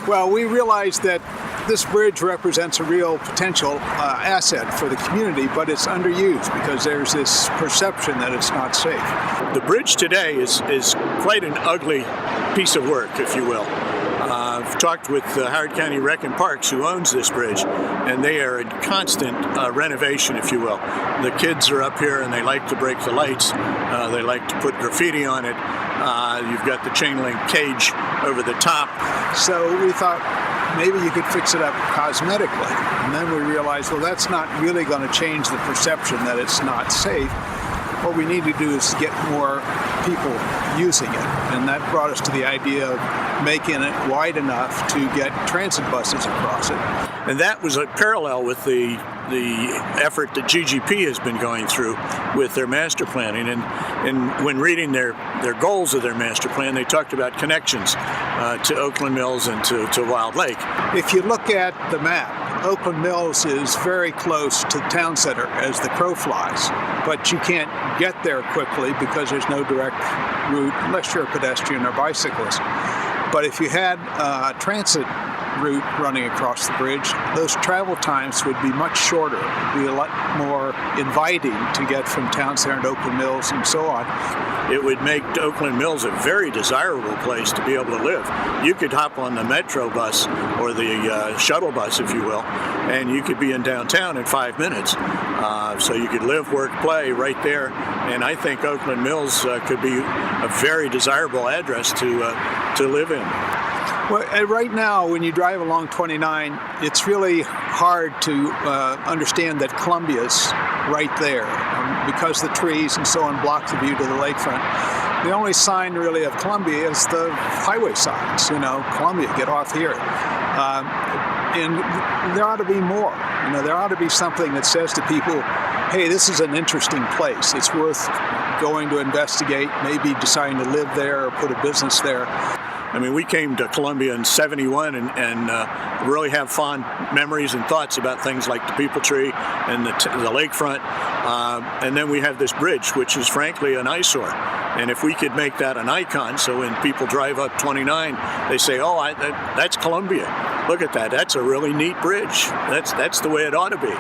Well, we realized that this bridge represents a real potential asset for the community, but it's underused because there's this perception that it's not safe. The bridge today is quite an ugly piece of work, if you will. I've talked with Howard County Rec and Parks, who owns this bridge, and they are in constant renovation, if you will. The kids are up here and they like to break the lights. They like to put graffiti on it. You've got the chain link cage over the top. So we thought maybe you could fix it up cosmetically. And then we realized, well, that's not really going to change the perception that it's not safe. What we need to do is get more people using it. And that brought us to the idea of making it wide enough to get transit buses across it. And that was a parallel with the effort that GGP has been going through with their master planning. And when reading their goals of their master plan, they talked about connections to Oakland Mills and to Wild Lake. If you look at the map, Oakland Mills is very close to the town center as the crow flies, but you can't get there quickly because there's no direct route unless you're a pedestrian or bicyclist. But if you had a transit route running across the bridge, those travel times would be much shorter. It would be a lot more inviting to get from town center to Oakland Mills and so on. It would make Oakland Mills a very desirable place to be able to live. You could hop on the metro bus or the shuttle bus, if you will, and you could be in downtown in 5 minutes. So you could live, work, play right there. And I think Oakland Mills could be a very desirable address to live in. Well, right now, when you drive along 29, it's really hard to understand that Columbia's right there because the trees and so on block the view to the lakefront. The only sign really of Columbia is the highway signs, Columbia, get off here. And there ought to be more. There ought to be something that says to people, hey, this is an interesting place. It's worth going to investigate, maybe deciding to live there or put a business there. I mean, we came to Columbia in '71 and really have fond memories and thoughts about things like the People Tree and the lakefront. And then we have this bridge, which is frankly an eyesore. And if we could make that an icon, so when people drive up 29, they say, oh, that's Columbia. Look at that. That's a really neat bridge. That's the way it ought to be.